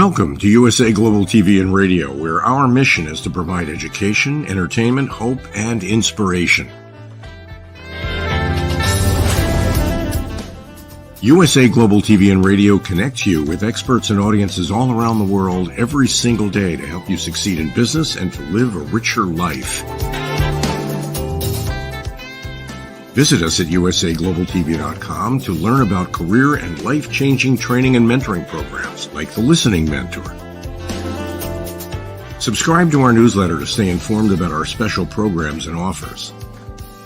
Welcome to USA Global TV and Radio, where our mission is to provide education, entertainment, hope, and inspiration. USA Global TV and Radio connects you with experts and audiences all around the world every single day to help you succeed in business and to live a richer life. Visit us at usaglobaltv.com to learn about career and life-changing training and mentoring programs like the Listening Mentor. Subscribe to our newsletter to stay informed about our special programs and offers.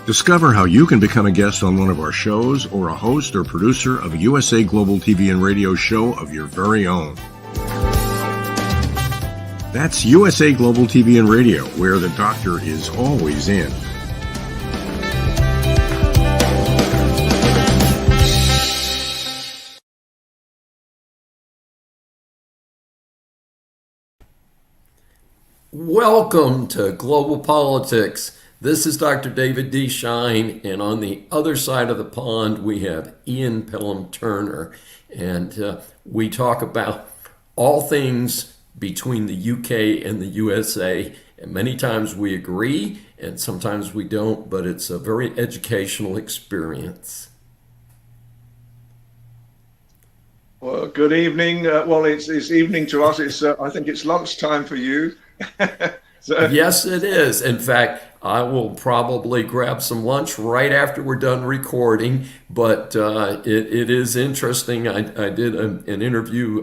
Discover how you can become a guest on one of our shows or a host or producer of a USA Global TV and Radio show of your very own. That's USA Global TV and Radio, where the doctor is always in. Welcome to Global Politics. This is Dr. David D. Schein, and on the other side of the pond, we have Ian Pelham Turner, and we talk about all things between the UK and the USA, and many times we agree, and sometimes we don't, but it's a very educational experience. Well, good evening. It's evening to us. I think it's lunchtime for you. Yes, it is. In fact, I will probably grab some lunch right after we're done recording, but it is interesting. I did an interview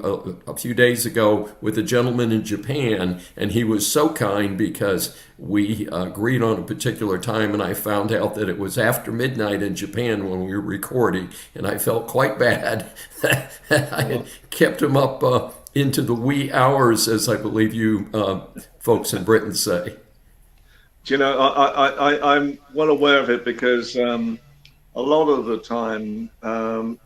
a few days ago with a gentleman in Japan, and he was so kind because we agreed on a particular time, and I found out that it was after midnight in Japan when we were recording, and I felt quite bad that I had kept him up into the wee hours, as I believe you folks in Britain say. You know, I'm well aware of it because a lot of the time,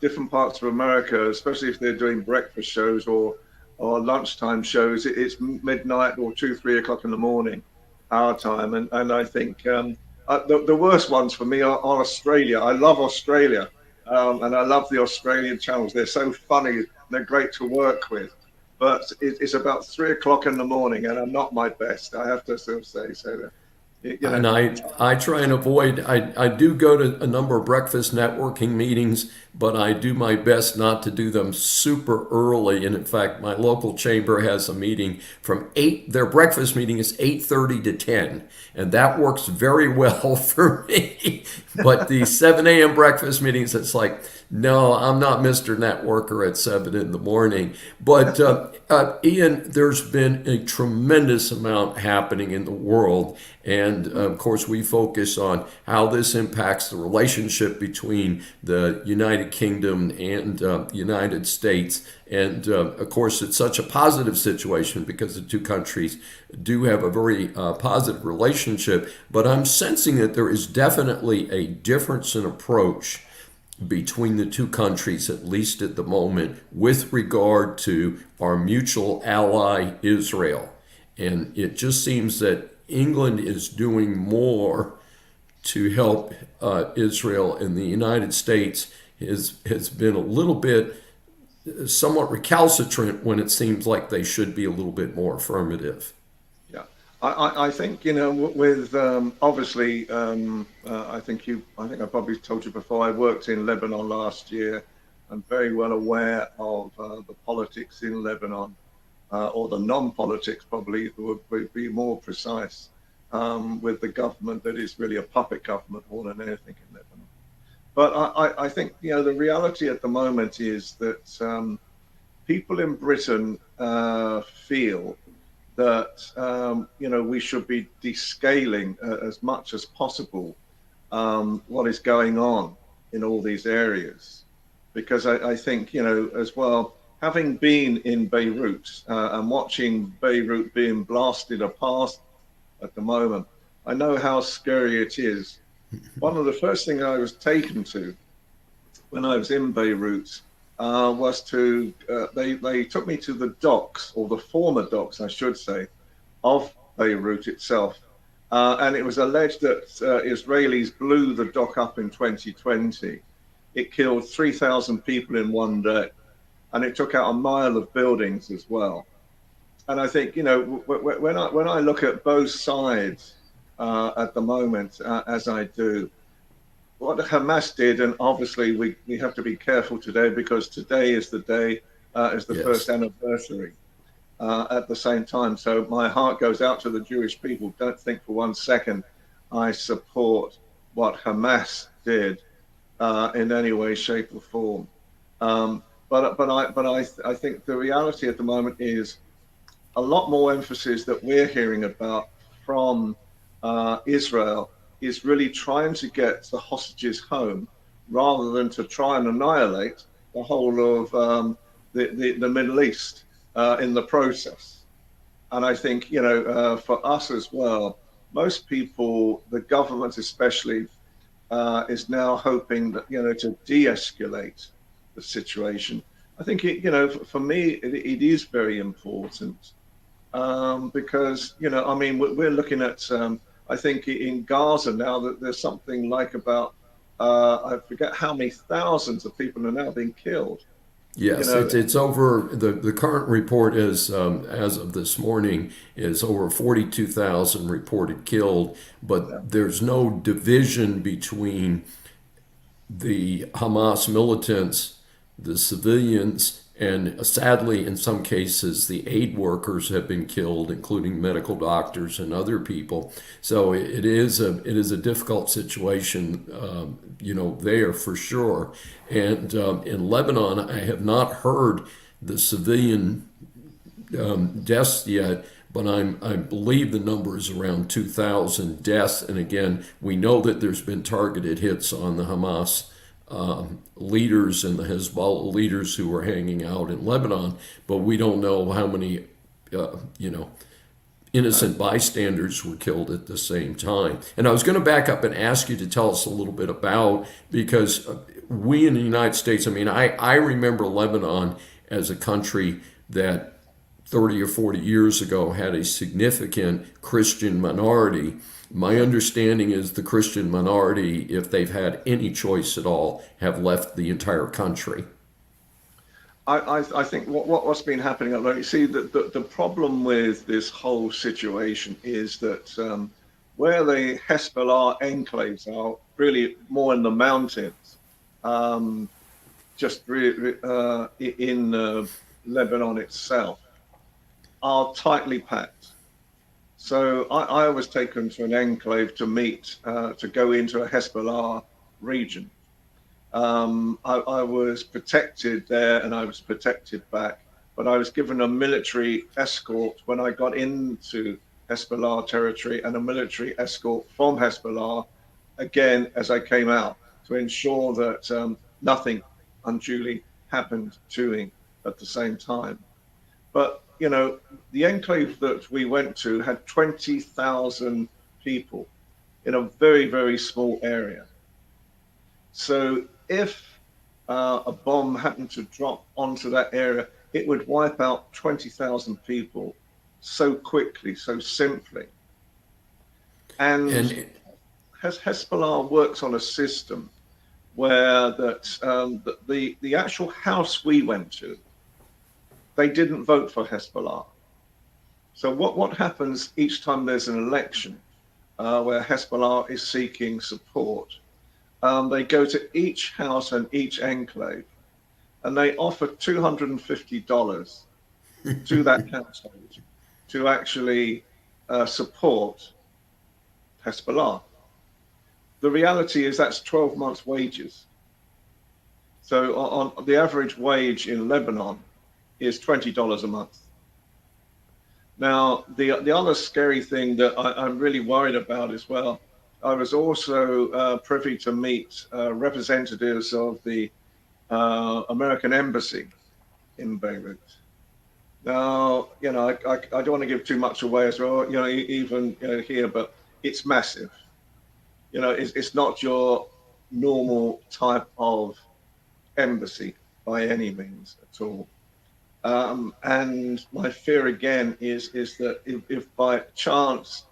different parts of America, especially if they're doing breakfast shows or lunchtime shows, it's midnight or 2-3 o'clock in the morning, our time. And I think the worst ones for me are Australia. I love Australia, and I love the Australian channels. They're so funny. They're great to work with. But it's about 3 o'clock in the morning, and I'm not my best. I have to sort of say so. You know. And I try and avoid, I do go to a number of breakfast networking meetings, but I do my best not to do them super early. And in fact, my local chamber has a meeting from 8, their breakfast meeting is 8:30 to 10. And that works very well for me. But the 7 a.m. breakfast meetings, it's like, no, I'm not Mr. Networker at 7 in the morning. But Ian, there's been a tremendous amount happening in the world. And of course, we focus on how this impacts the relationship between the United Kingdom and the United States. And of course, it's such a positive situation because the two countries do have a very positive relationship. But I'm sensing that there is definitely a difference in approach between the two countries, at least at the moment, with regard to our mutual ally, Israel. And it just seems that England is doing more to help Israel, and the United States has been a little bit somewhat recalcitrant when it seems like they should be a little bit more affirmative. Yeah, I think, you know, with obviously, I think I probably told you before, I worked in Lebanon last year. I'm very well aware of the politics in Lebanon, or the non-politics probably would be more precise, with the government that is really a puppet government more than anything in Lebanon. But I think, you know, the reality at the moment is that people in Britain feel that, you know, we should be descaling as much as possible what is going on in all these areas. Because I think, you know, as well, having been in Beirut and watching Beirut being blasted apart at the moment, I know how scary it is. One of the first things I was taken to when I was in Beirut was to, they took me to the docks, or the former docks, I should say, of Beirut itself. And it was alleged that Israelis blew the dock up in 2020. It killed 3,000 people in one day, and it took out a mile of buildings as well. And I think, when I look at both sides at the moment, as I do, what Hamas did, and obviously we have to be careful today because today is the day, is the first Yes. anniversary at the same time. So my heart goes out to the Jewish people. Don't think for one second I support what Hamas did in any way, shape, or form. But I think the reality at the moment is a lot more emphasis that we're hearing about from Israel is really trying to get the hostages home rather than to try and annihilate the whole of the Middle East in the process. And I think, for us as well, most people, the government especially, is now hoping that, to de-escalate the situation. I think, for me, it is very important because, I mean, we're looking at, I think in Gaza now that there's something like about, I forget how many thousands of people are now being killed. You Yes, know, it's over. The current report is, as of this morning, is over 42,000 reported killed, yeah, but there's no division between the Hamas militants, the civilians, and sadly, in some cases, the aid workers have been killed, including medical doctors and other people. So it is a difficult situation, there for sure. And in Lebanon, I have not heard the civilian deaths yet, but I believe the number is around 2,000 deaths. And again, we know that there's been targeted hits on the Hamas leaders and the Hezbollah leaders who were hanging out in Lebanon, but we don't know how many, innocent bystanders were killed at the same time. And I was going to back up and ask you to tell us a little bit about, because we in the United States, I mean, I remember Lebanon as a country that 30 or 40 years ago had a significant Christian minority. My understanding is the Christian minority, if they've had any choice at all, have left the entire country. I think what's been happening, you see, the problem with this whole situation is that where the Hezbollah enclaves are really more in the mountains, just really, in Lebanon itself, are tightly packed. So I was taken to an enclave to meet, to go into a Hezbollah region. I was protected there and I was protected back, but I was given a military escort when I got into Hezbollah territory and a military escort from Hezbollah again as I came out to ensure that nothing unduly happened to me at the same time. But, the enclave that we went to had 20,000 people in a very, very small area. So if a bomb happened to drop onto that area, it would wipe out 20,000 people so quickly, so simply. And And Hezbollah works on a system where the actual house we went to, they didn't vote for Hezbollah. So what happens each time there's an election where Hezbollah is seeking support? They go to each house and each enclave, and they offer $250 to that household to actually support Hezbollah. The reality is that's 12 months' wages. So on the average wage in Lebanon is $20 a month. Now, the other scary thing that I'm really worried about as well, I was also privy to meet representatives of the American Embassy in Beirut. Now, I don't want to give too much away as well, even here, but it's massive. It's not your normal type of embassy by any means at all. And my fear again is that if by chance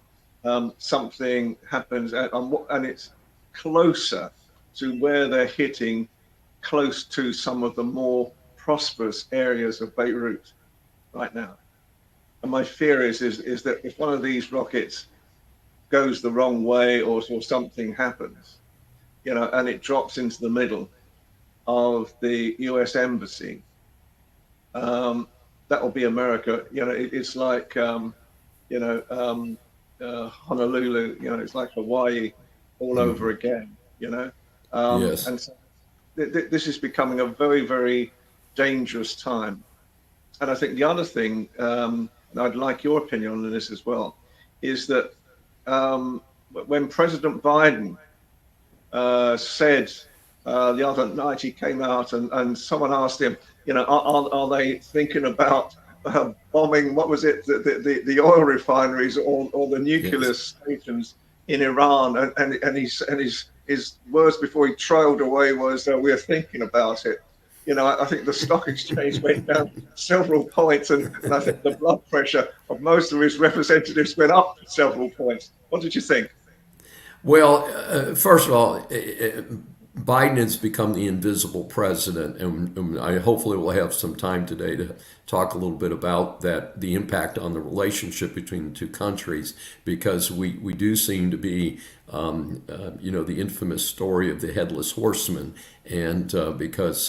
something happens and it's closer to where they're hitting, close to some of the more prosperous areas of Beirut right now, And my fear is that if one of these rockets goes the wrong way, or something happens, and it drops into the middle of the U.S. embassy, that will be America. It's like Honolulu. It's like Hawaii all over Mhm. again. Yes. And so this is becoming a very, very dangerous time. And I think the other thing, and I'd like your opinion on this as well, is that when President Biden said the other night, he came out and someone asked him, are they thinking about bombing, what was it, the oil refineries, or the nuclear Yes. stations in Iran? And his words before he trailed away was, we're thinking about it. I think the stock exchange went down several points, and I think the blood pressure of most of his representatives went up several points. What did you think? Well, first of all, Biden has become the invisible president, and I hopefully will have some time today to talk a little bit about that, the impact on the relationship between the two countries, because we do seem to be, the infamous story of the headless horseman, and because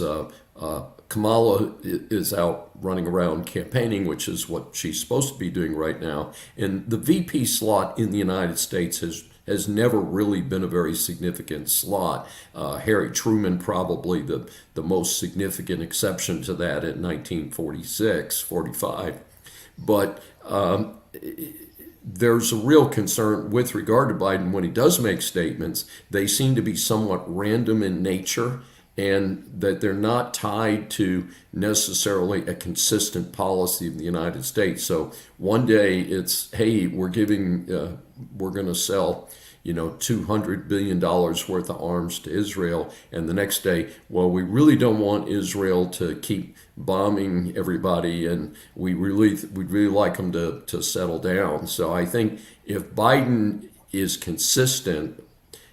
Kamala is out running around campaigning, which is what she's supposed to be doing right now, and the VP slot in the United States has never really been a very significant slot. Harry Truman probably the most significant exception to that in 1946, 45. But there's a real concern with regard to Biden when he does make statements. They seem to be somewhat random in nature, and that they're not tied to necessarily a consistent policy of the United States. So one day it's, hey, we're going to sell, $200 billion worth of arms to Israel. And the next day, well, we really don't want Israel to keep bombing everybody, and we'd really like them to settle down. So I think if Biden is consistent,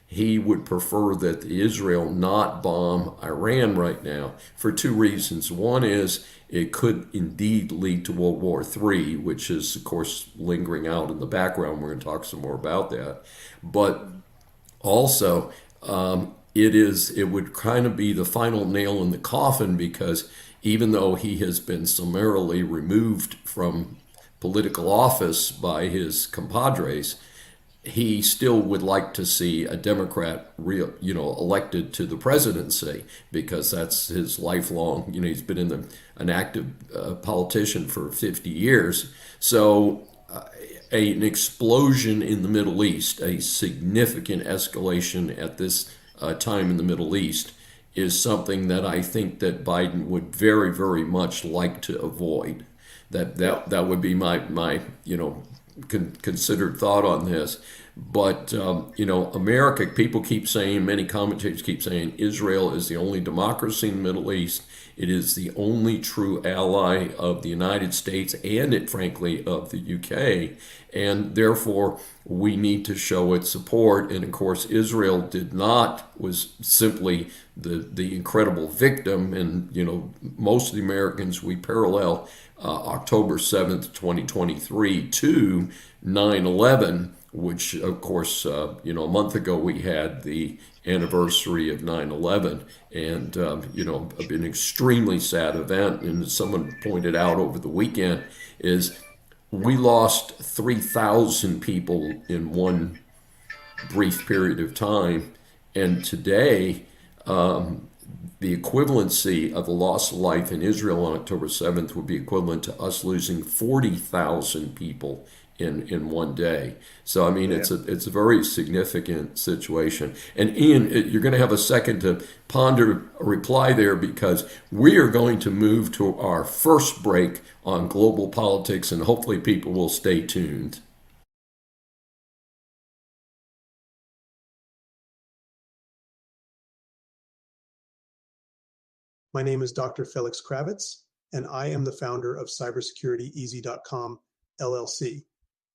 he would prefer that Israel not bomb Iran right now for two reasons. One is it could indeed lead to World War III, which is, of course, lingering out in the background. We're going to talk some more about that. But also, it would kind of be the final nail in the coffin, because even though he has been summarily removed from political office by his compadres, he still would like to see a Democrat, elected to the presidency, because that's his lifelong. He's been an active politician for 50 years. So, an explosion in the Middle East, a significant escalation at this time in the Middle East, is something that I think that Biden would very, very much like to avoid. That would be my considered thought on this. But America, people keep saying, many commentators keep saying, Israel is the only democracy in the Middle East. It is the only true ally of the United States, and frankly, of the UK. And therefore, we need to show its support. And of course, Israel was simply the incredible victim. And, most of the Americans, we parallel October 7th, 2023 to 9/11, which, of course, a month ago we had the anniversary of 9/11, and, an extremely sad event. And as someone pointed out over the weekend, is we lost 3,000 people in one brief period of time. And today, the equivalency of the loss of life in Israel on October 7th would be equivalent to us losing 40,000 people in one day. So I mean, it's a very significant situation. And Ian, you're going to have a second to ponder a reply there, because we are going to move to our first break on global politics, and hopefully people will stay tuned. My name is Dr. Felix Kravitz, and I am the founder of cybersecurityeasy.com, LLC.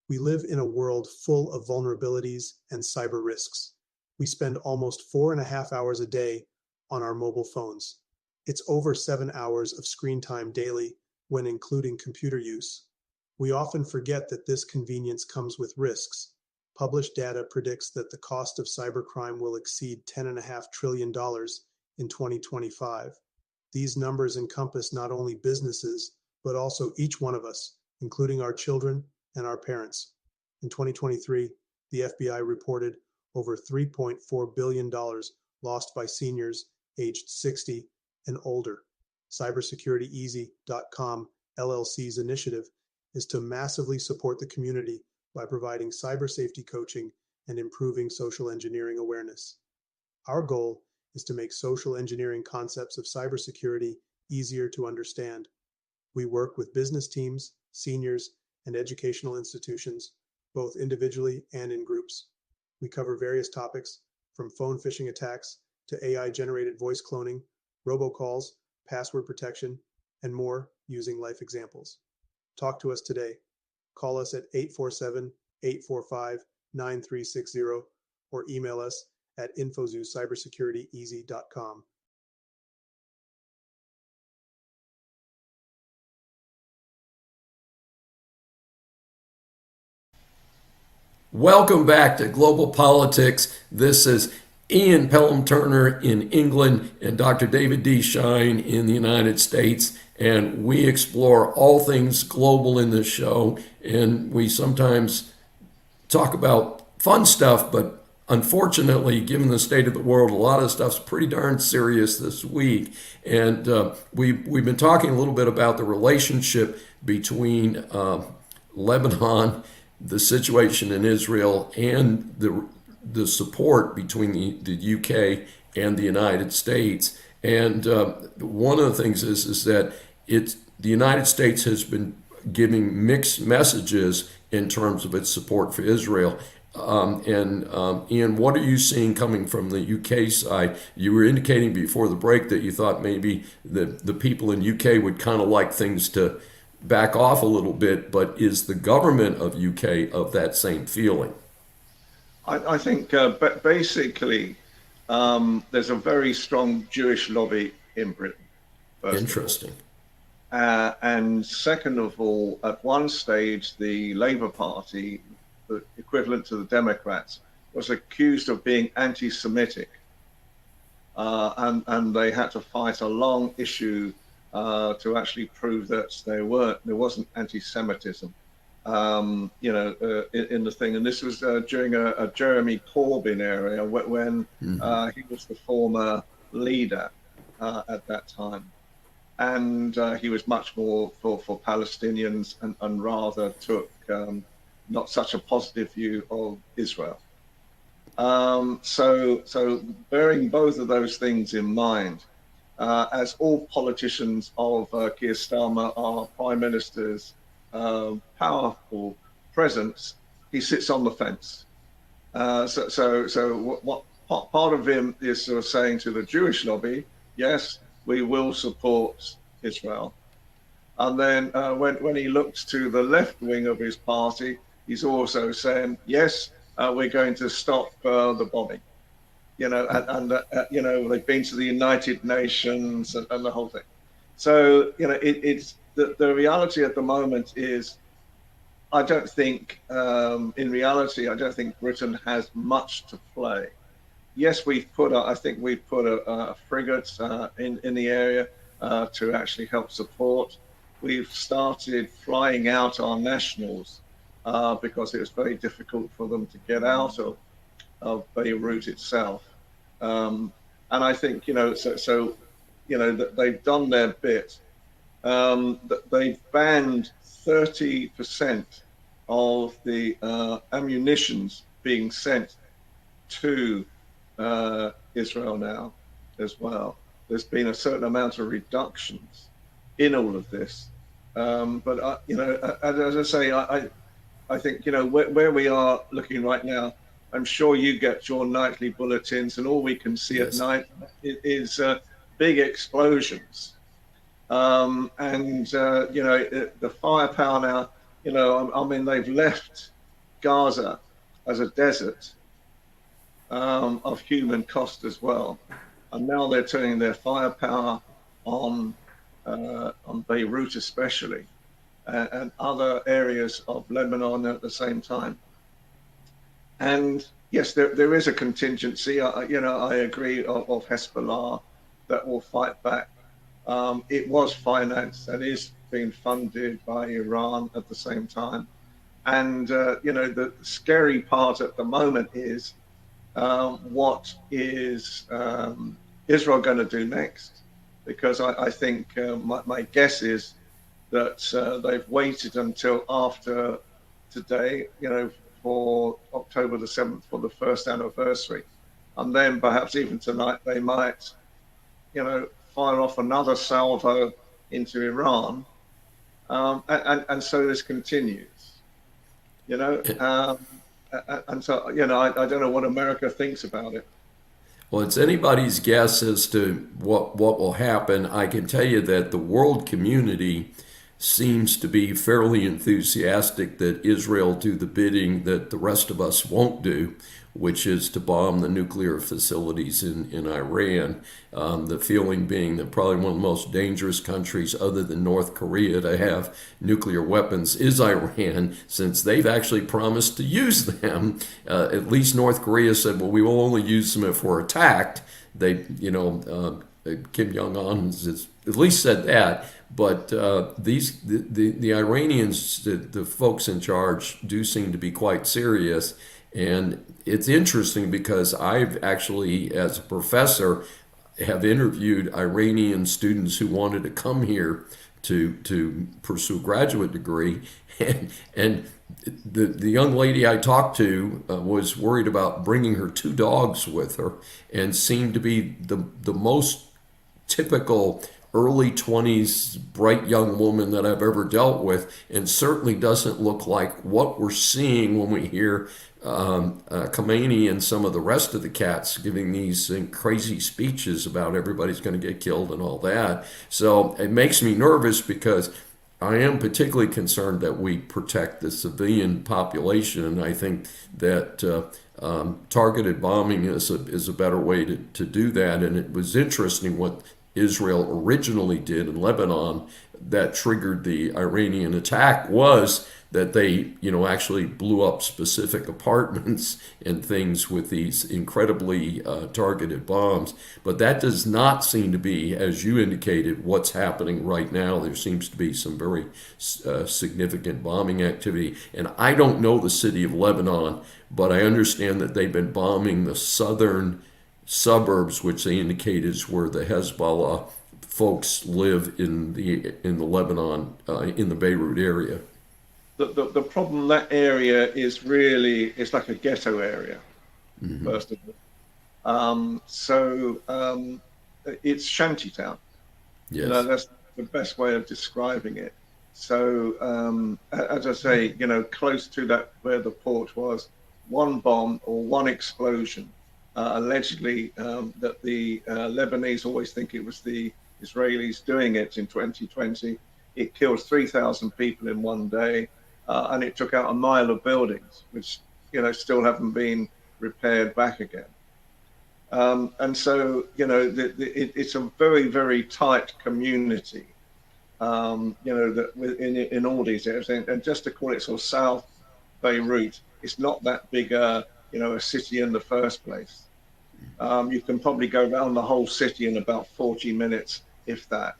We live in a world full of vulnerabilities and cyber risks. We spend almost 4.5 hours a day on our mobile phones. It's over 7 hours of screen time daily when including computer use. We often forget that this convenience comes with risks. Published data predicts that the cost of cybercrime will exceed $10.5 trillion in 2025. These numbers encompass not only businesses, but also each one of us, including our children and our parents. In 2023, the FBI reported over $3.4 billion lost by seniors aged 60 and older. Cybersecurityeasy.com LLC's initiative is to massively support the community by providing cyber safety coaching and improving social engineering awareness. Our goal is to make social engineering concepts of cybersecurity easier to understand. We work with business teams, seniors, and educational institutions, both individually and in groups. We cover various topics from phone phishing attacks to AI-generated voice cloning, robocalls, password protection, and more using life examples. Talk to us today. Call us at 847-845-9360 or email us at info@cybersecurityeasy.com. Welcome back to Global Politics. This is Ian Pelham Turner in England and Dr. David D. Schein in the United States. And we explore all things global in this show. And we sometimes talk about fun stuff, but unfortunately, given the state of the world, a lot of stuff's pretty darn serious this week. And we've been talking a little bit about the relationship between Lebanon, the situation in Israel, and the support between the UK and the United States. And one of the things is that the United States has been giving mixed messages in terms of its support for Israel. Ian, what are you seeing coming from the UK side? You were indicating before the break that you thought maybe the people in UK would kind of like things to back off a little bit, but is the government of UK of that same feeling? I think basically there's a very strong Jewish lobby in Britain. Interesting. And second of all, at one stage, the Labour Party, the equivalent to the Democrats, was accused of being anti-Semitic. And they had to fight a long issue to actually prove that there wasn't anti-Semitism, in the thing. And this was during a Jeremy Corbyn area when he was the former leader at that time. And he was much more for Palestinians and rather took not such a positive view of Israel. So bearing both of those things in mind, as all politicians of Keir Starmer are prime ministers, powerful presence, he sits on the fence. So what part of him is sort of saying to the Jewish lobby, yes, we will support Israel. And then when he looks to the left wing of his party, he's also saying, yes, we're going to stop the bombing. And they've been to the United Nations and the whole thing. So, it's the reality at the moment is, I don't think, in reality, I don't think Britain has much to play. Yes, I think we've put a frigate in the area to actually help support. We've started flying out our nationals because it was very difficult for them to get out of Beirut itself. And I think, that they've done their bit. They've banned 30% of the ammunitions being sent to Israel now as well. There's been a certain amount of reductions in all of this. But, as I say, I think, where we are looking right now, I'm sure you get your nightly bulletins, and all we can see at night is big explosions. The firepower now, they've left Gaza as a desert of human cost as well. And now they're turning their firepower on Beirut especially. and other areas of Lebanon at the same time. And yes, there is a contingency, I agree, of Hezbollah that will fight back. It was financed and is being funded by Iran at the same time. And, the scary part at the moment is what is Israel going to do next? Because I think my guess is that they've waited until after today, for October the 7th, for the first anniversary. And then perhaps even tonight, they might, fire off another salvo into Iran. And so this continues, and so, I don't know what America thinks about it. Well, it's anybody's guess as to what will happen. I can tell you that the world community seems to be fairly enthusiastic that Israel do the bidding that the rest of us won't do, which is to bomb the nuclear facilities in Iran. The feeling being that probably one of the most dangerous countries other than North Korea to have nuclear weapons is Iran, since they've actually promised to use them. At least North Korea said, well, we will only use them if we're attacked. They, Kim Jong-un has at least said that. But the Iranians, the folks in charge, do seem to be quite serious. And it's interesting because I've actually, as a professor, have interviewed Iranian students who wanted to come here to pursue a graduate degree. And the young lady I talked to was worried about bringing her 2 dogs with her, and seemed to be the most typical early 20s bright young woman that I've ever dealt with, and certainly doesn't look like what we're seeing when we hear Khomeini and some of the rest of the cats giving these crazy speeches about everybody's going to get killed and all that. So it makes me nervous, because I am particularly concerned that we protect the civilian population, and I think that targeted bombing is a better way to do that. And it was interesting what Israel originally did in Lebanon that triggered the Iranian attack was that they, actually blew up specific apartments and things with these incredibly targeted bombs. But that does not seem to be, as you indicated, what's happening right now. There seems to be some very significant bombing activity. And I don't know the city of Lebanon, but I understand that they've been bombing the southern suburbs, which they indicate is where the Hezbollah folks live in the Lebanon, in the Beirut area. The problem in that area is really, it's like a ghetto area, first of all. It's shantytown. Yes. That's the best way of describing it. So, as I say, close to that where the port was, one bomb or one explosion, allegedly that the Lebanese always think it was the Israelis doing it in 2020. It killed 3,000 people in one day, and it took out a mile of buildings, which still haven't been repaired back again. And so it's a very, very tight community. That in all these areas, and just to call it sort of South Beirut, it's not that big a city in the first place. You can probably go around the whole city in about 40 minutes, if that.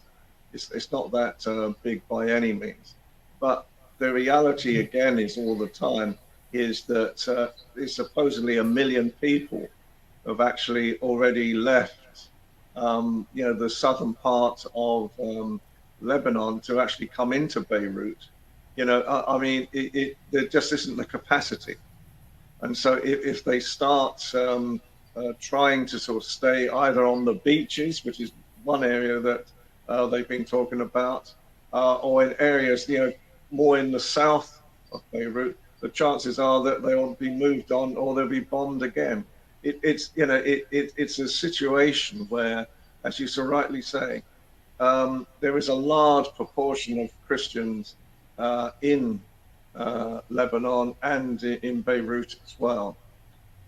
It's not that big by any means. But the reality, again, is all the time is that it's supposedly 1 million people have actually already left, the southern part of Lebanon to actually come into Beirut. There just isn't the capacity. And so if they start trying to sort of stay either on the beaches, which is one area that they've been talking about, or in areas, more in the south of Beirut, the chances are that they will be moved on or they'll be bombed again. It's a situation where, as you so rightly say, there is a large proportion of Christians in Lebanon and in Beirut as well.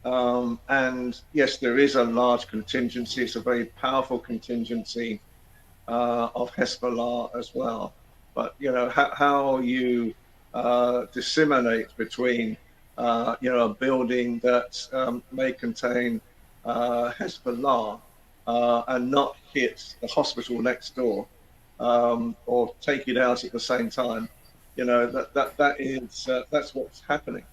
And yes, there is a large contingency. It's a very powerful contingency of Hezbollah as well. but how you disseminate between a building that may contain Hezbollah and not hit the hospital next door, or take it out at the same time. That's what's happening.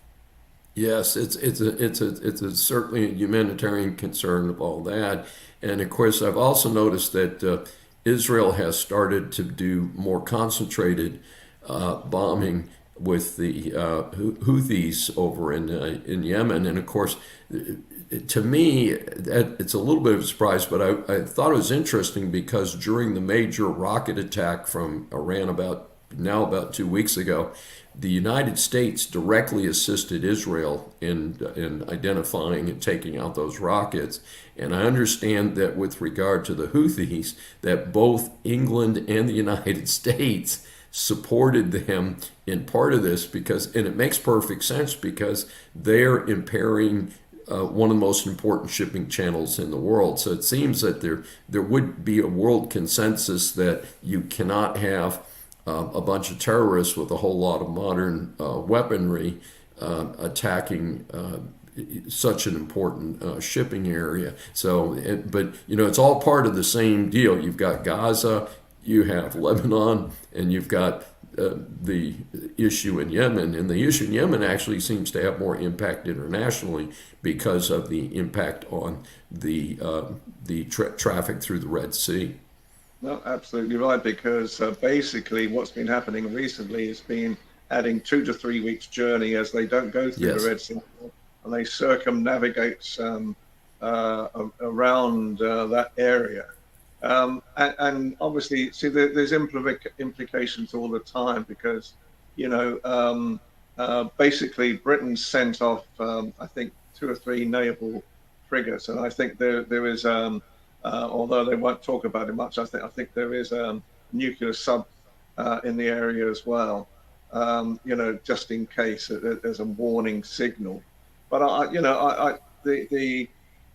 Yes, it's certainly a humanitarian concern of all that, and of course I've also noticed that Israel has started to do more concentrated bombing with the Houthis over in Yemen, and of course, to me, it's a little bit of a surprise, but I thought it was interesting because during the major rocket attack from Iran about 2 weeks ago, the United States directly assisted Israel in identifying and taking out those rockets. And I understand that with regard to the Houthis, that both England and the United States supported them in part of this and it makes perfect sense because they're impairing one of the most important shipping channels in the world. So it seems that there would be a world consensus that you cannot have a bunch of terrorists with a whole lot of modern weaponry attacking such an important shipping area. So, but it's all part of the same deal. You've got Gaza, you have Lebanon, and you've got the issue in Yemen. And the issue in Yemen actually seems to have more impact internationally because of the impact on the traffic through the Red Sea. No, absolutely right, because basically what's been happening recently has been adding 2 to 3 weeks journey as they don't go through the Red Sea and they circumnavigate around that area. And obviously, see, there's implications all the time because, basically Britain sent off, I think, 2 or 3 naval frigates, and I think there is although they won't talk about it much, I think there is a nuclear sub in the area as well, just in case there's a warning signal. But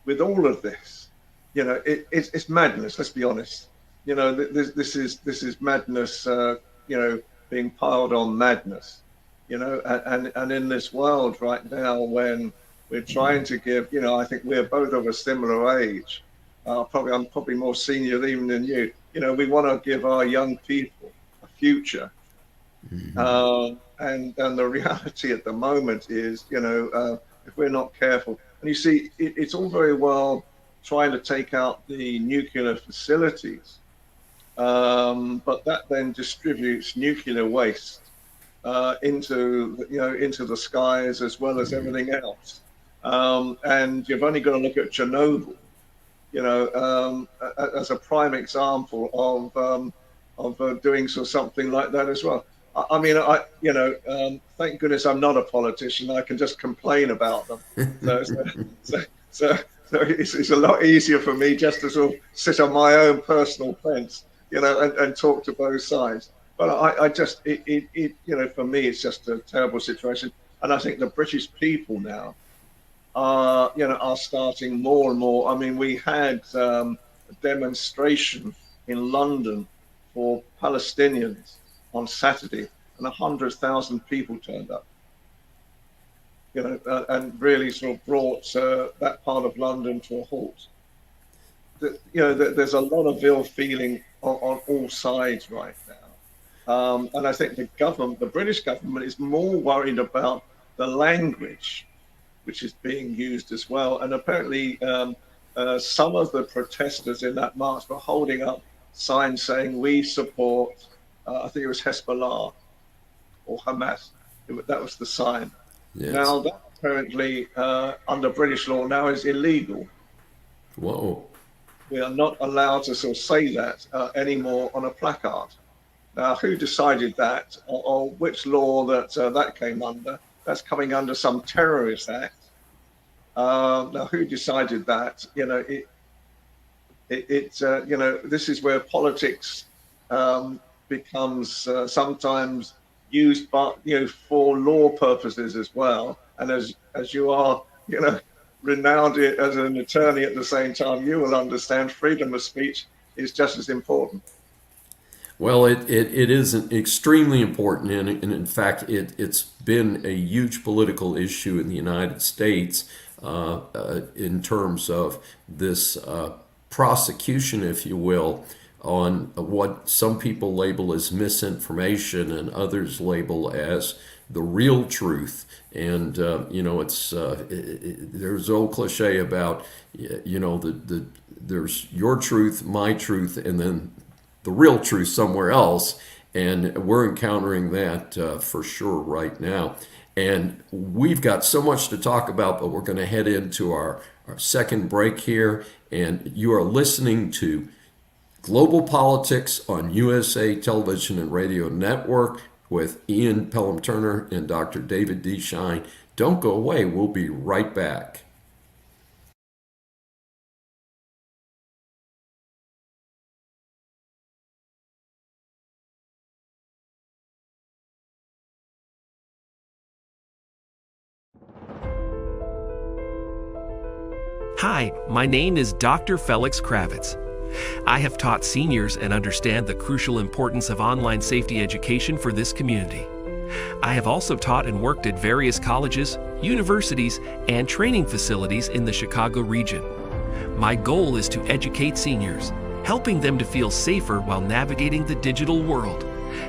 with all of this, it's madness. Let's be honest. This is madness. Being piled on madness. And in this world right now, when we're trying to give, I think we're both of a similar age. I'm probably more senior even than you. We want to give our young people a future, and the reality at the moment is, if we're not careful, and you see, it's all very well trying to take out the nuclear facilities, but that then distributes nuclear waste into the skies as well as everything else. And you've only got to look at Chernobyl, as a prime example of doing something like that as well. I mean, thank goodness I'm not a politician. I can just complain about them. So it's a lot easier for me just to sort of sit on my own personal fence, and talk to both sides. But for me, it's just a terrible situation. And I think the British people now are starting more and more. I mean, we had a demonstration in London for Palestinians on Saturday, and 100,000 people turned up. And really sort of brought that part of London to a halt. There's a lot of ill feeling on all sides right now, and I think the British government, is more worried about the language which is being used as well. And apparently, some of the protesters in that march were holding up signs saying, "We support," I think it was Hezbollah or Hamas. That was the sign. Yes. Now, that apparently, under British law now, is illegal. Whoa. We are not allowed to sort of say that anymore on a placard. Now, who decided that, or which law that came under? That's coming under some terrorist act. Now, who decided that? This is where politics becomes sometimes used, for law purposes as well. And as you are, renowned as an attorney at the same time, you will understand freedom of speech is just as important. Well, it is extremely important, and in fact, it's been a huge political issue in the United States in terms of this prosecution, if you will, on what some people label as misinformation and others label as the real truth. And there's an old cliche about there's your truth, my truth, and then the real truth somewhere else, and we're encountering that for sure right now. And we've got so much to talk about, but we're going to head into our second break here, and you are listening to Global Politics on USA Television and Radio Network with Ian Pelham Turner and Dr. David D. Schein. Don't go away. We'll be right back. Hi, my name is Dr. Felix Kravitz. I have taught seniors and understand the crucial importance of online safety education for this community. I have also taught and worked at various colleges, universities, and training facilities in the Chicago region. My goal is to educate seniors, helping them to feel safer while navigating the digital world.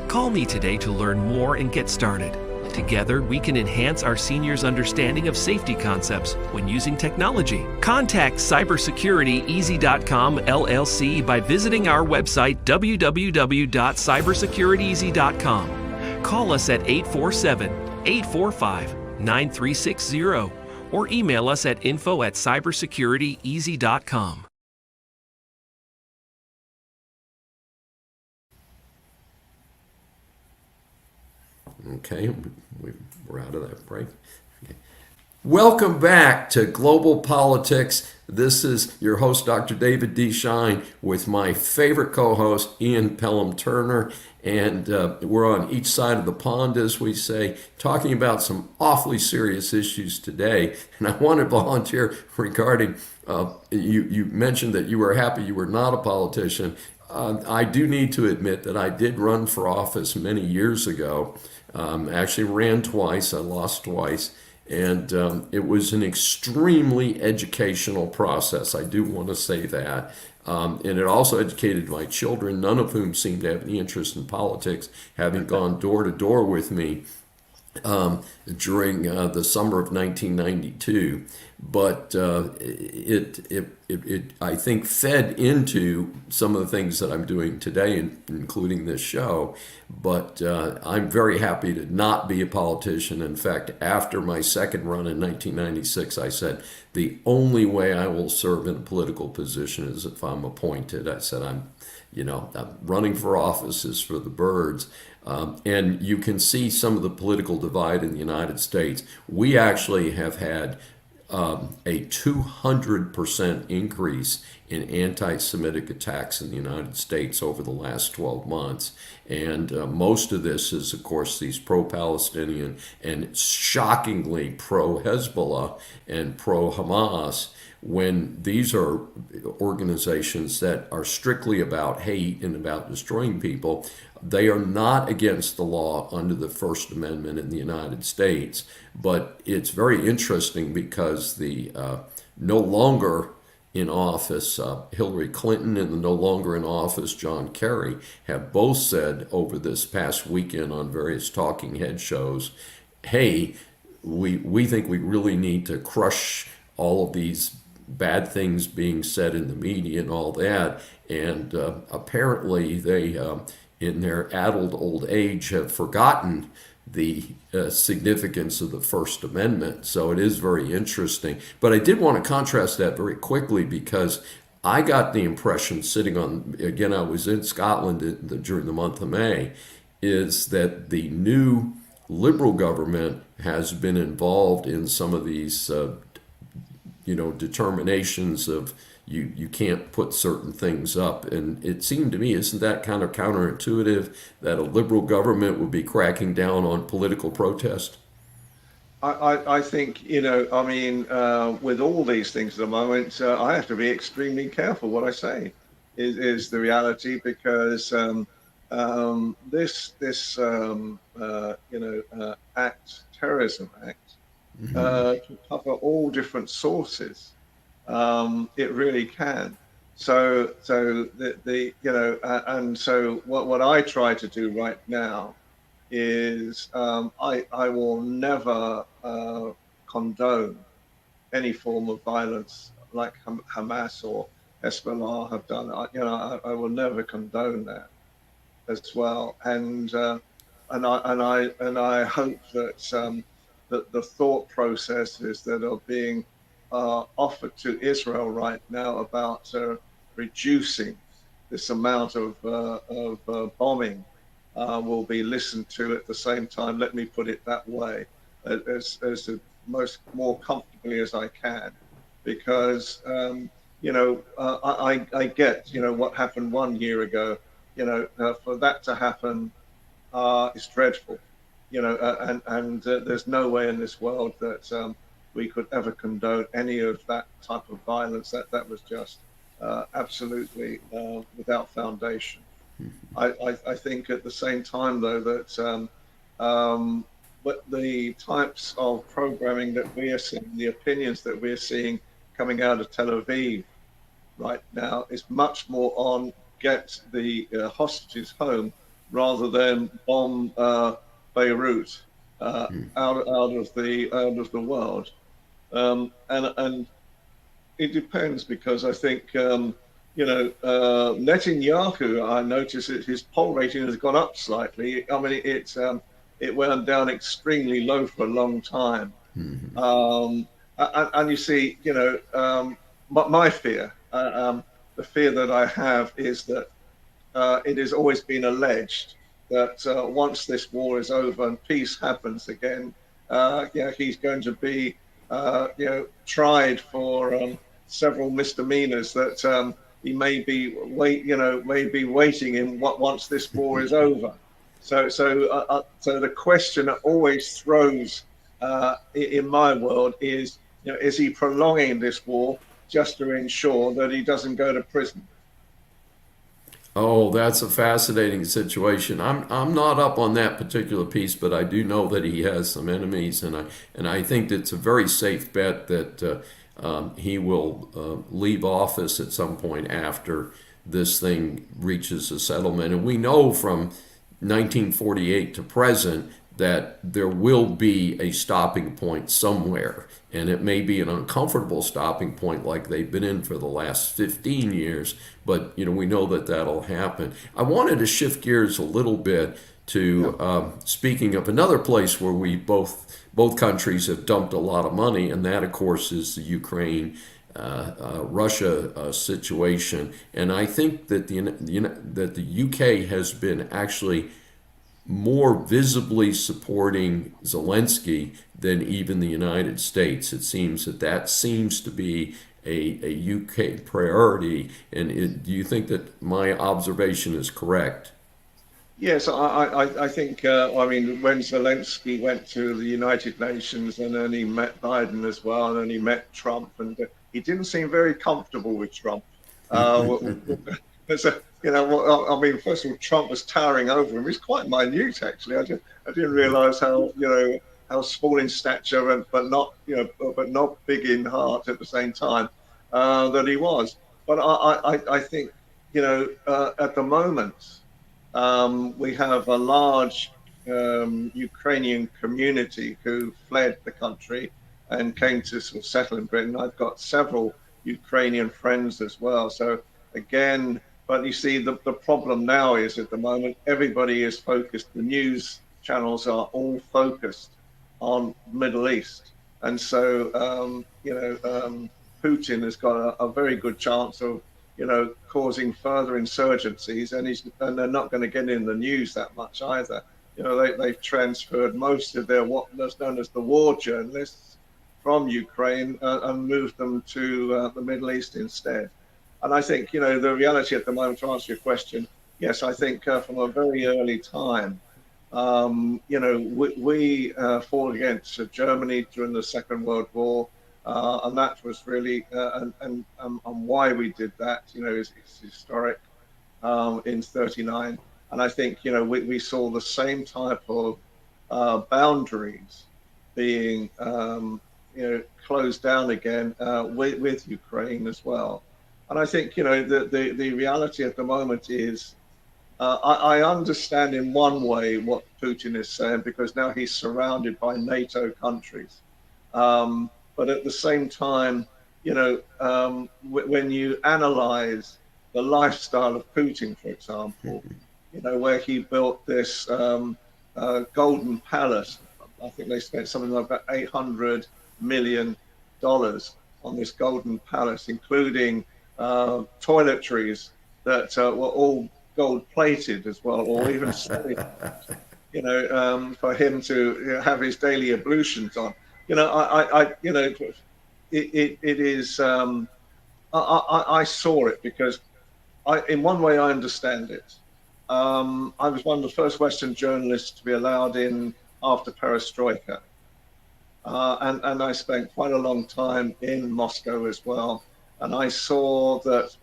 Call me today to learn more and get started. Together, we can enhance our seniors' understanding of safety concepts when using technology. Contact cybersecurity.easy.com LLC by visiting our website www.cybersecurity.easy.com. Call us at 847-845-9360 or email us at info@cybersecurity.easy.com. Okay, we're out of that break. Okay. Welcome back to Global Politics. This is your host, Dr. David D. Schein, with my favorite co-host, Ian Pelham Turner. And we're on each side of the pond, as we say, talking about some awfully serious issues today. And I want to volunteer regarding, you mentioned that you were happy you were not a politician. I do need to admit that I did run for office many years ago. Actually ran twice, I lost twice, and it was an extremely educational process. I do want to say that. And it also educated my children, none of whom seemed to have any interest in politics, having gone door to door with me during the summer of 1992. But it I think fed into some of the things that I'm doing today, including this show. But I'm very happy to not be a politician. In fact, after my second run in 1996, I said, the only way I will serve in a political position is if I'm appointed. I said, I'm running for office is for the birds. And you can see some of the political divide in the United States. We actually have had a 200% increase in anti-Semitic attacks in the United States over the last 12 months. And most of this is, of course, these pro-Palestinian and shockingly pro-Hezbollah and pro-Hamas, when these are organizations that are strictly about hate and about destroying people. They are not against the law under the First Amendment in the United States, but it's very interesting because the no longer in office Hillary Clinton and the no longer in office John Kerry have both said over this past weekend on various talking head shows, hey, we think we really need to crush all of these bad things being said in the media and all that. And apparently they in their addled old age have forgotten the significance of the First Amendment. So it is very interesting. But I did want to contrast that very quickly because I got the impression sitting on, again, I was in Scotland during the month of May, is that the new Liberal government has been involved in some of these determinations of you can't put certain things up. And it seemed to me, isn't that kind of counterintuitive that a Liberal government would be cracking down on political protest? I think, with all these things at the moment, I have to be extremely careful what I say is the reality, because terrorism act, can cover all different sources. It really can. So and so what I try to do right now is I will never condone any form of violence like Hamas or Hezbollah have done. I will never condone that as well. And I hope that that the thought processes that are being offered to Israel right now about reducing this amount of bombing will be listened to at the same time. Let me put it that way, as more comfortably as I can, because I get what happened 1 year ago. For that to happen is dreadful. There's no way in this world that we could ever condone any of that type of violence. That was just absolutely without foundation. I think at the same time, though, that but the types of programming that we are seeing, the opinions that we're seeing coming out of Tel Aviv right now, is much more on get the hostages home rather than bomb Beirut out of the world. And it depends, because I think Netanyahu, I noticed that his poll rating has gone up slightly. I mean, it went down extremely low for a long time. And you see, my fear, the fear that I have is that it has always been alleged that once this war is over and peace happens again, he's going to be, tried for several misdemeanors that he may be waiting in once this war is over. So the question that always throws in my world is, is he prolonging this war just to ensure that he doesn't go to prison? Oh, that's a fascinating situation. I'm not up on that particular piece, but I do know that he has some enemies, and I think it's a very safe bet that he will leave office at some point after this thing reaches a settlement. And we know from 1948 to present that there will be a stopping point somewhere, and it may be an uncomfortable stopping point like they've been in for the last 15 years, but we know that that'll happen. I wanted to shift gears a little bit to speaking of another place where we both countries have dumped a lot of money, and that of course is the Ukraine Russia situation. And I think that the UK has been actually more visibly supporting Zelensky than even the United States. It seems that seems to be a UK priority. And do you think that my observation is correct? Yes, I think, when Zelensky went to the United Nations and then he met Biden as well, and then he met Trump, and he didn't seem very comfortable with Trump. First of all, Trump was towering over him. He's quite minute, actually. I didn't realize how small in stature, but not big in heart at the same time that he was. But I think at the moment we have a large Ukrainian community who fled the country and came to sort of settle in Britain. I've got several Ukrainian friends as well. So again. But you see, the problem now is at the moment, everybody is focused. The news channels are all focused on the Middle East. And so, Putin has got a very good chance of, causing further insurgencies. And they're not going to get in the news that much either. They've transferred most of their what's known as the war journalists from Ukraine and moved them to the Middle East instead. And I think, the reality at the moment, to answer your question, yes, I think from a very early time, we fought against Germany during the Second World War, and that was really, and why we did that, is historic in '39. And I think, we saw the same type of boundaries being, closed down again with Ukraine as well. And I think, the reality at the moment is I understand in one way what Putin is saying, because now he's surrounded by NATO countries. But at the same time, when you analyze the lifestyle of Putin, for example, where he built this golden palace. I think they spent something like about $800 million on this golden palace, including toiletries that were all gold plated as well, or even for him to have his daily ablutions on. It is. I saw it because in one way, I understand it. I was one of the first Western journalists to be allowed in after Perestroika. And I spent quite a long time in Moscow as well. And I saw that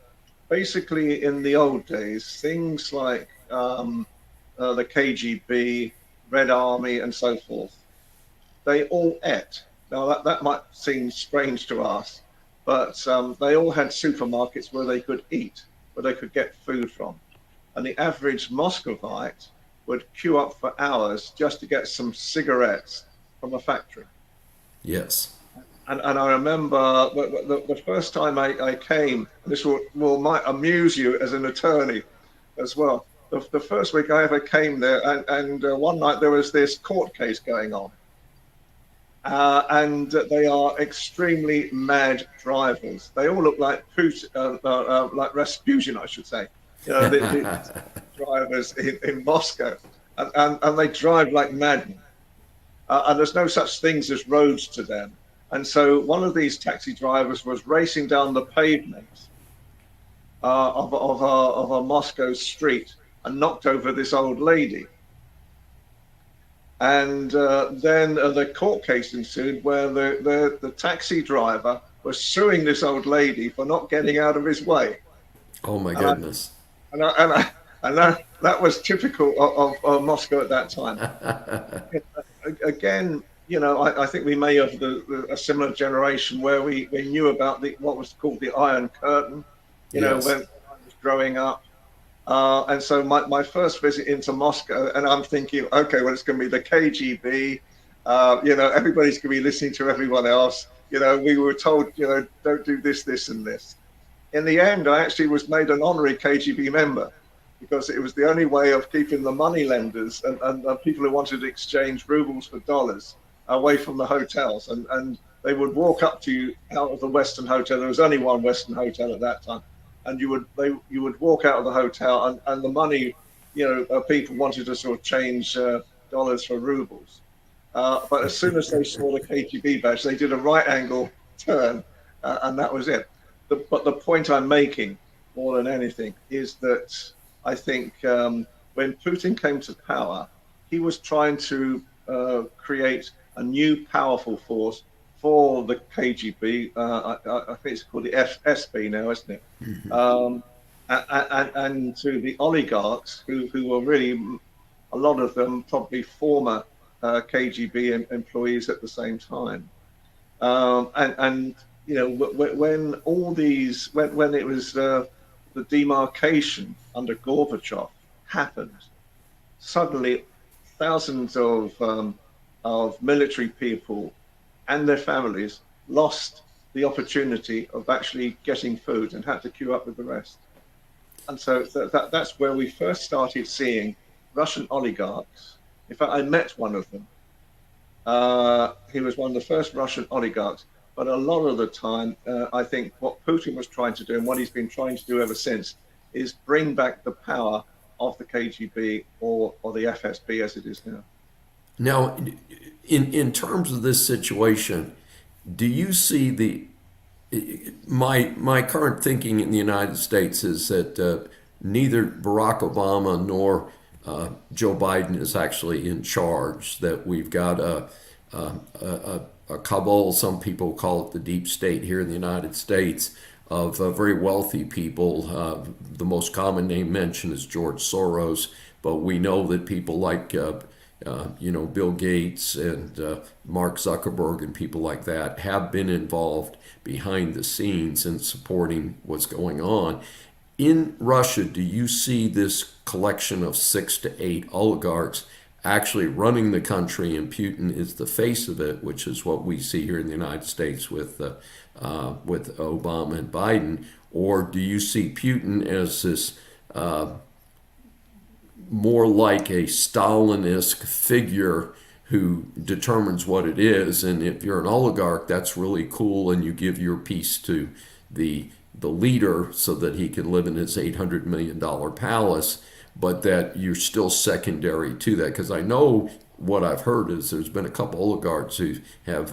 basically in the old days, things like the KGB, Red Army, and so forth, they all ate. Now, that might seem strange to us, but they all had supermarkets where they could eat, where they could get food from. And the average Muscovite would queue up for hours just to get some cigarettes from a factory. Yes. And I remember the first time I came, this might amuse you as an attorney as well. The first week I ever came there, and one night there was this court case going on. And they are extremely mad drivers. They all look like like Rasputin, I should say. The drivers in Moscow, and they drive like madmen. And there's no such things as roads to them. And so one of these taxi drivers was racing down the pavement of a Moscow street and knocked over this old lady. And then the court case ensued, where the taxi driver was suing this old lady for not getting out of his way. Oh my goodness! And that was typical of Moscow at that time. Again, I think we may have a similar generation where we knew about what was called the Iron Curtain. When I was growing up. And so my first visit into Moscow, and I'm thinking, okay, well, it's going to be the KGB. Everybody's going to be listening to everyone else. We were told, don't do this, this, and this. In the end, I actually was made an honorary KGB member, because it was the only way of keeping the money lenders and people who wanted to exchange rubles for dollars away from the hotels. And they would walk up to you out of the Western hotel. There was only one Western hotel at that time. And you would walk out of the hotel, and the money, people wanted to sort of change dollars for rubles. But as soon as they saw the KGB badge, they did a right angle turn, and that was it. But the point I'm making, more than anything, is that I think when Putin came to power, he was trying to create a new powerful force for the KGB. I think it's called the SB now, isn't it? Mm-hmm. And to the oligarchs who were really, a lot of them probably former KGB employees at the same time. When all these, when it was the demarcation under Gorbachev happened, suddenly thousands of military people and their families lost the opportunity of actually getting food and had to queue up with the rest. And so that's where we first started seeing Russian oligarchs. In fact, I met one of them. He was one of the first Russian oligarchs. But a lot of the time, I think what Putin was trying to do, and what he's been trying to do ever since, is bring back the power of the KGB or the FSB as it is now. Now, in terms of this situation, do you see my current thinking in the United States is that neither Barack Obama nor Joe Biden is actually in charge, that we've got a cabal, some people call it the deep state here in the United States, of very wealthy people. The most common name mentioned is George Soros, but we know that people like Bill Gates and Mark Zuckerberg and people like that have been involved behind the scenes in supporting what's going on. In Russia, do you see this collection of 6 to 8 oligarchs actually running the country, and Putin is the face of it, which is what we see here in the United States with Obama and Biden? Or do you see Putin as this more like a Stalin-esque figure who determines what it is, and if you're an oligarch, that's really cool, and you give your piece to the leader so that he can live in his $800 million palace, but that you're still secondary to that? Because I know what I've heard is there's been a couple oligarchs who have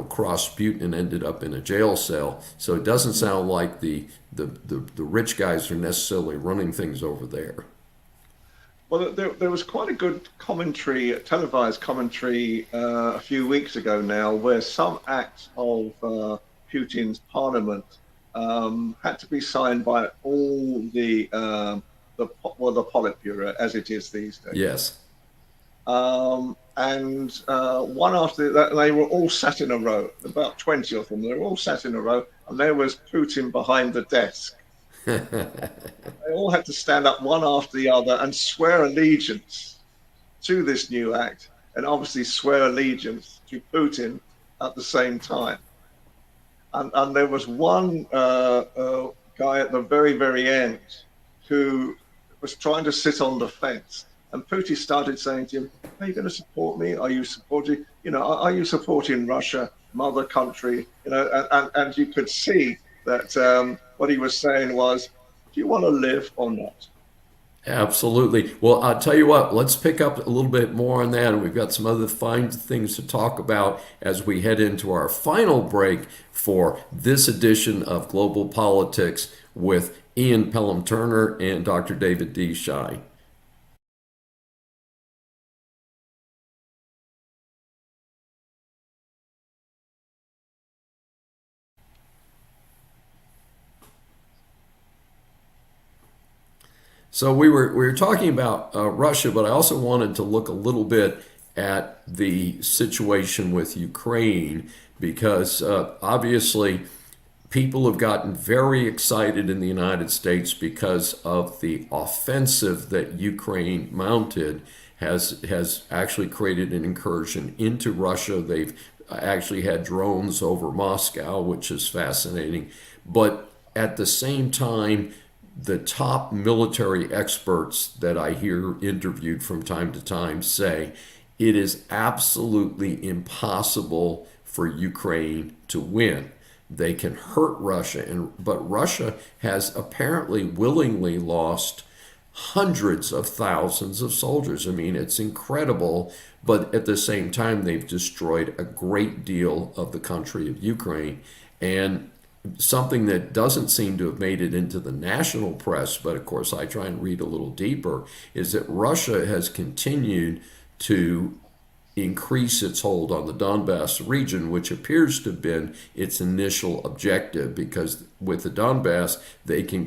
crossed Putin and ended up in a jail cell. So it doesn't sound like the rich guys are necessarily running things over there. Well, there was quite a good commentary, televised commentary, a few weeks ago now, where some acts of Putin's parliament had to be signed by all the Politburo, as it is these days. Yes. And one after that, they were all sat in a row, about 20 of them. They were all sat in a row, and there was Putin behind the desk. They all had to stand up one after the other and swear allegiance to this new act, and obviously swear allegiance to Putin at the same time. And there was one guy at the very, very end who was trying to sit on the fence. And Putin started saying to him, "Are you going to support me? Are you supporting, are you supporting Russia, mother country?" And you could see that what he was saying was, do you want to live or not? Absolutely. Well, I'll tell you what, let's pick up a little bit more on that. And we've got some other fine things to talk about as we head into our final break for this edition of Global Politics with Ian Pelham Turner and Dr. David D. Schein. So we were talking about Russia, but I also wanted to look a little bit at the situation with Ukraine, because obviously people have gotten very excited in the United States because of the offensive that Ukraine mounted has actually created an incursion into Russia. They've actually had drones over Moscow, which is fascinating. But at the same time, the top military experts that I hear interviewed from time to time say it is absolutely impossible for Ukraine to win. They can hurt Russia, but Russia has apparently willingly lost hundreds of thousands of soldiers. I mean, it's incredible, but at the same time, they've destroyed a great deal of the country of Ukraine. And something that doesn't seem to have made it into the national press, but of course I try and read a little deeper, is that Russia has continued to increase its hold on the Donbass region, which appears to have been its initial objective, because with the Donbass, they can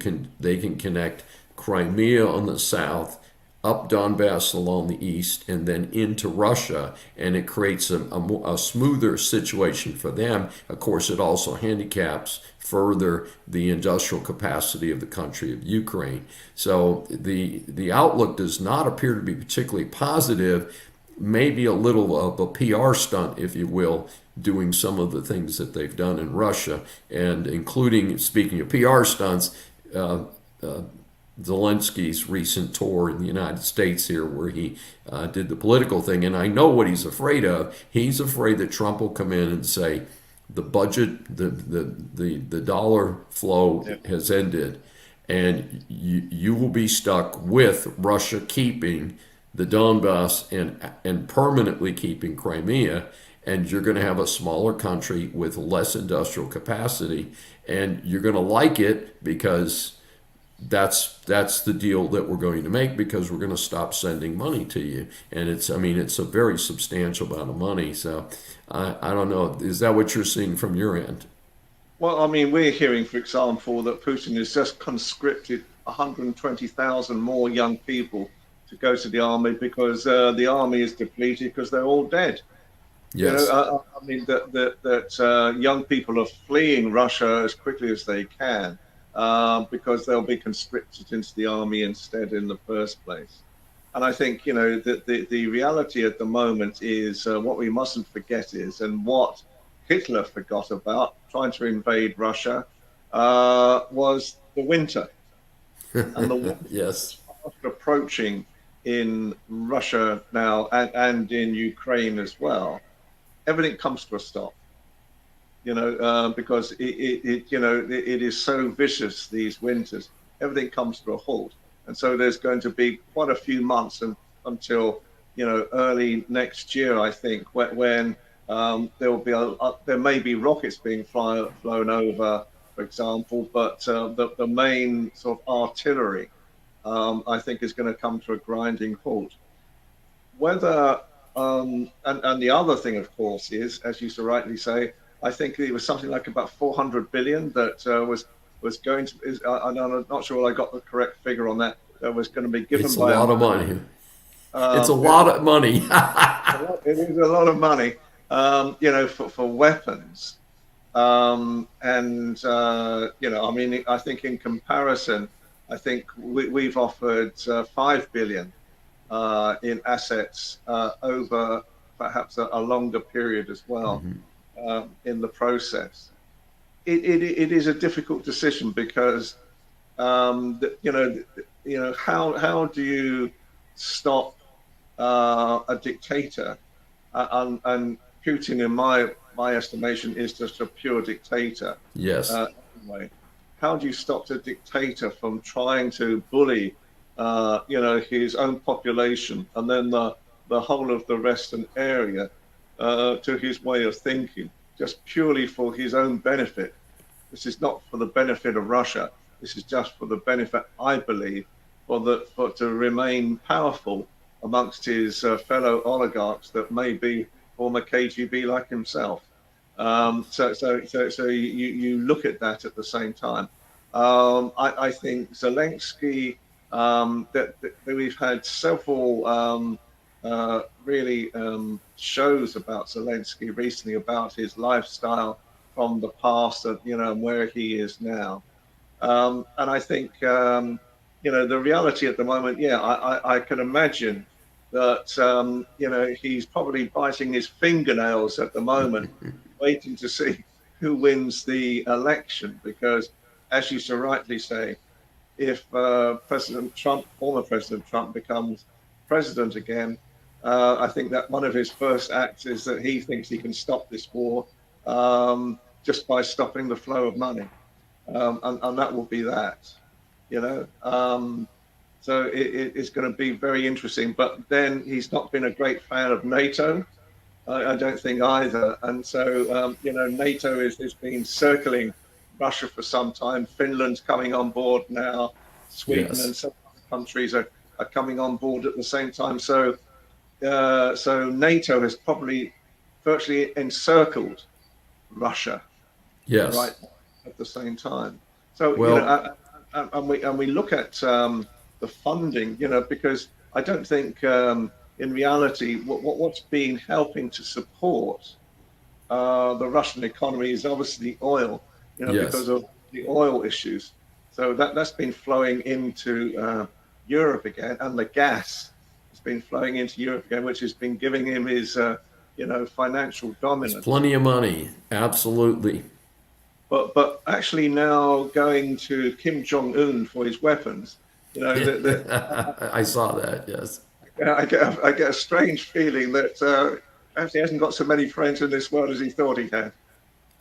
connect Crimea on the south, up Donbass along the east, and then into Russia, and it creates a smoother situation for them. Of course, it also handicaps further the industrial capacity of the country of Ukraine. So the outlook does not appear to be particularly positive, maybe a little of a PR stunt, if you will, doing some of the things that they've done in Russia, and including, speaking of PR stunts, Zelensky's recent tour in the United States here, where he did the political thing. And I know what he's afraid of. He's afraid that Trump will come in and say, the budget, the dollar flow has ended, and you will be stuck with Russia keeping the Donbass and permanently keeping Crimea, and you're going to have a smaller country with less industrial capacity, and you're going to like it because that's the deal that we're going to make, because we're going to stop sending money to you. And it's a very substantial amount of money. So I don't know, is that what you're seeing from your end? Well, I mean, we're hearing, for example, that Putin has just conscripted 120,000 more young people to go to the army because the army is depleted because they're all dead. Yes. I mean that young people are fleeing Russia as quickly as they can because they'll be conscripted into the army instead in the first place. And I think that the reality at the moment is what we mustn't forget is, and what Hitler forgot about trying to invade Russia was the winter, and the winter Yes. fast approaching in Russia now and in Ukraine as well. Everything comes to a stop, because it is so vicious these winters. Everything comes to a halt, and so there's going to be quite a few months until early next year, I think, when there will be there may be rockets being flown over, for example, but the main sort of artillery, I think, is going to come to a grinding halt. Whether and the other thing, of course, is, as you so rightly say, I think it was something like about 400 billion that was going to. I'm not sure I got the correct figure on that. That was going to be given It's by a lot of money. It's a um, lot of money. it is a lot of money, for weapons. I mean, I think in comparison, I think we've offered 5 billion in assets over perhaps a longer period as well in the process. It is a difficult decision because how do you stop a dictator? And Putin, in my estimation, is just a pure dictator. Yes. Anyway, how do you stop the dictator from trying to bully, his own population and then the whole of the Western area to his way of thinking, just purely for his own benefit? This is not for the benefit of Russia. This is just for the benefit, I believe, for to remain powerful amongst his fellow oligarchs that may be former KGB like himself. So you look at that at the same time. I think Zelensky, that we've had several really shows about Zelensky recently, about his lifestyle from the past, and where he is now. And I think the reality at the moment, I can imagine that he's probably biting his fingernails at the moment, waiting to see who wins the election. Because, as you so rightly say, if former President Trump, becomes president again, I think that one of his first acts is that he thinks he can stop this war just by stopping the flow of money, and that will be that. So it's going to be very interesting. But then he's not been a great fan of NATO. I don't think either. And so, NATO has been circling Russia for some time. Finland's coming on board now. Sweden and some other countries are coming on board at the same time. So NATO has probably virtually encircled Russia. Yes. Right at the same time. So, and we look at the funding, because I don't think in reality what's been helping to support the Russian economy is obviously oil, because of the oil issues. So that's been flowing into Europe again, and the gas has been flowing into Europe again, which has been giving him his financial dominance. It's plenty of money, absolutely. But actually now going to Kim Jong-un for his weapons, I saw that. Yes. I get a strange feeling that actually hasn't got so many friends in this world as he thought he had.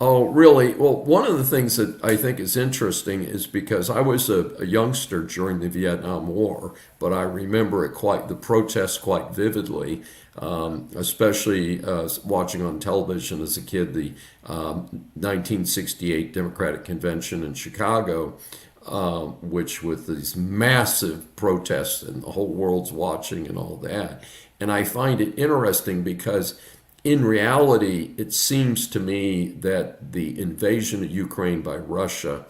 Oh, really? Well, one of the things that I think is interesting is because I was a youngster during the Vietnam War, but I remember the protests quite vividly, especially watching on television as a kid the 1968 Democratic Convention in Chicago, which with these massive protests and the whole world's watching and all that. And I find it interesting because in reality, it seems to me that the invasion of Ukraine by Russia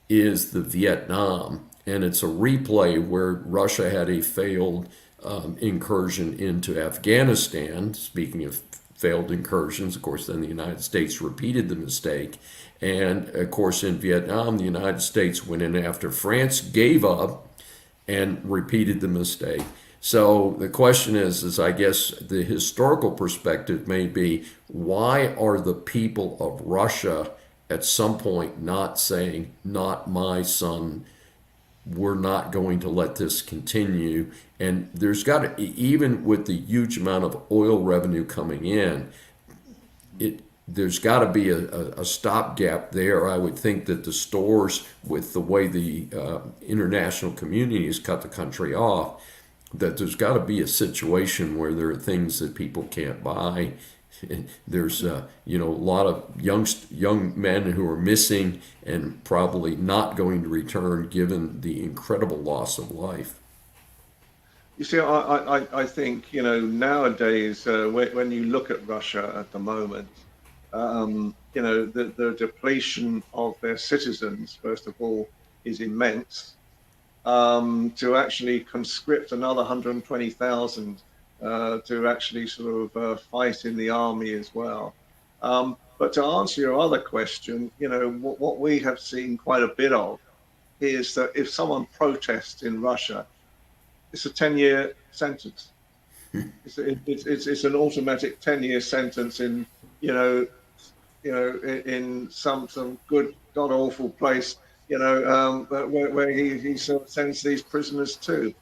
is the Vietnam, and it's a replay where Russia had a failed incursion into Afghanistan. Speaking of failed incursions, of course, then the United States repeated the mistake. And of course, in Vietnam, the United States went in after France gave up and repeated the mistake. So the question is I guess the historical perspective may be, why are the people of Russia at some point not saying, not my son, we're not going to let this continue? And there's got to, even with the huge amount of oil revenue coming in, there's got to be a stopgap there. I would think that the stores, with the way the international community has cut the country off, that there's got to be a situation where there are things that people can't buy. There's a lot of young men who are missing and probably not going to return, given the incredible loss of life. You see, I think, nowadays, when you look at Russia at the moment, the depletion of their citizens, first of all, is immense. To actually conscript another 120,000 to actually sort of fight in the army as well. But to answer your other question, what we have seen quite a bit of is that if someone protests in Russia, it's a 10-year sentence. It's an automatic 10-year sentence in in some good god awful place, where he sort of sends these prisoners to,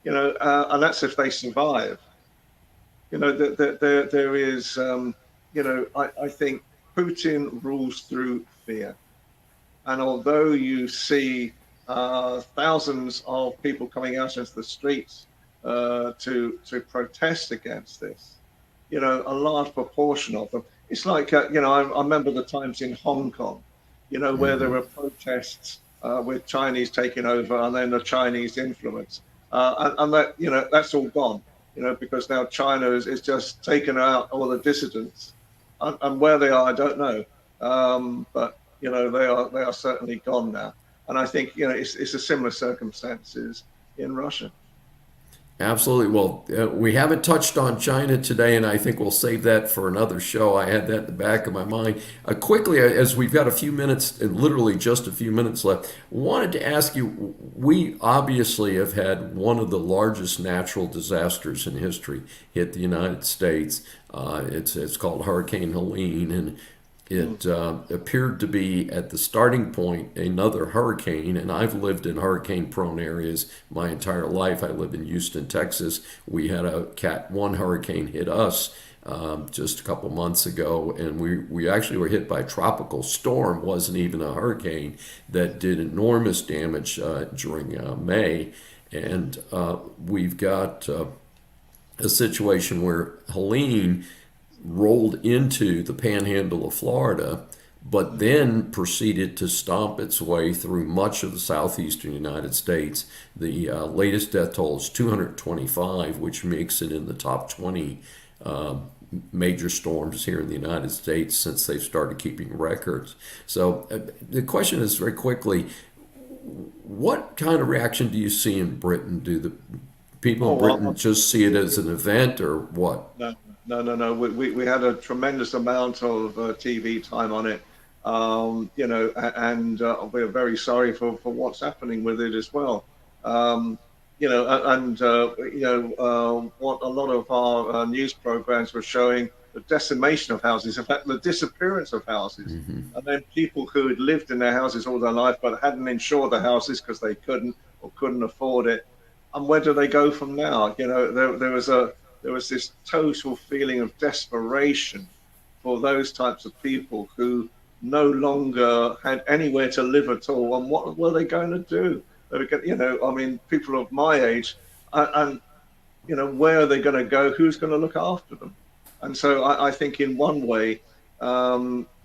and that's if they survive. There is, I think Putin rules through fear, and although you see thousands of people coming out into the streets to protest against this, a large proportion of them, it's like I remember the times in Hong Kong, where there were protests with Chinese taking over and then the Chinese influence, and that that's all gone, because now China is just taken out all the dissidents, and where they are I don't know, but they are certainly gone now. And I think it's a similar circumstances in Russia. Absolutely. Well, we haven't touched on China today, and I think we'll save that for another show. I had that in the back of my mind. Quickly, as we've got a few minutes, and literally just a few minutes left, wanted to ask you, we obviously have had one of the largest natural disasters in history hit the United States. It's called Hurricane Helene, and it appeared to be at the starting point another hurricane, and I've lived in hurricane-prone areas my entire life. I live in Houston, Texas. We had a Cat 1 hurricane hit us just a couple months ago, and we actually were hit by a tropical storm, wasn't even a hurricane, that did enormous damage during May. And we've got a situation where Helene rolled into the panhandle of Florida, but then proceeded to stomp its way through much of the southeastern United States. The latest death toll is 225, which makes it in the top 20 major storms here in the United States since they've started keeping records. So the question is, very quickly, what kind of reaction do you see in Britain? Do the people in Britain just see it as an event, or what? No. We had a tremendous amount of TV time on it, and we're very sorry for what's happening with it as well. What a lot of our news programs were showing, the decimation of houses, in fact, the disappearance of houses, and then people who had lived in their houses all their life but hadn't insured the houses because they couldn't afford it. And where do they go from now? There was this total feeling of desperation for those types of people who no longer had anywhere to live at all. And what were they going to do? People of my age, and where are they going to go? Who's going to look after them? And so I think in one way, I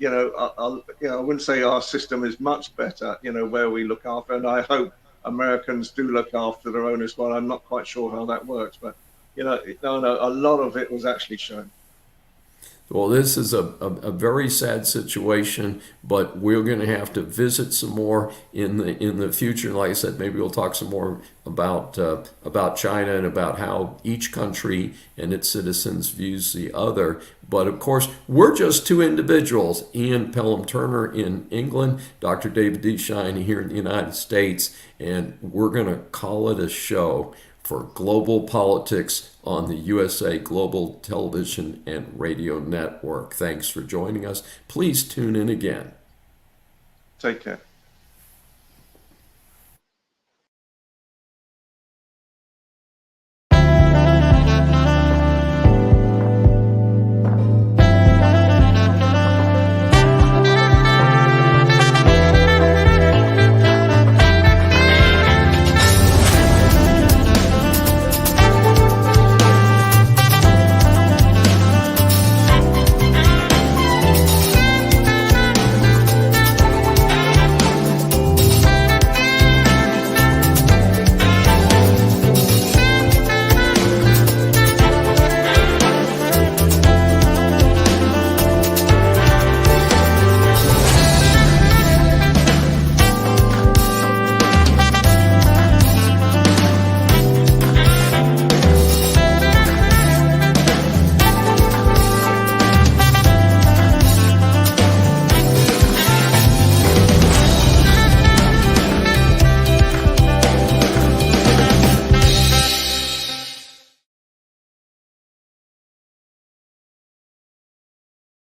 wouldn't say our system is much better, where we look after, and I hope Americans do look after their own as well. I'm not quite sure how that works, but no, a lot of it was actually shown. Well, this is a very sad situation, but we're going to have to visit some more in the future. And like I said, maybe we'll talk some more about China and about how each country and its citizens views the other. But of course, we're just two individuals: Ian Pelham Turner in England, Dr. David dschein here in the United States, and we're going to call it a show for global politics on the USA Global Television and Radio Network. Thanks for joining us. Please tune in again. Take care.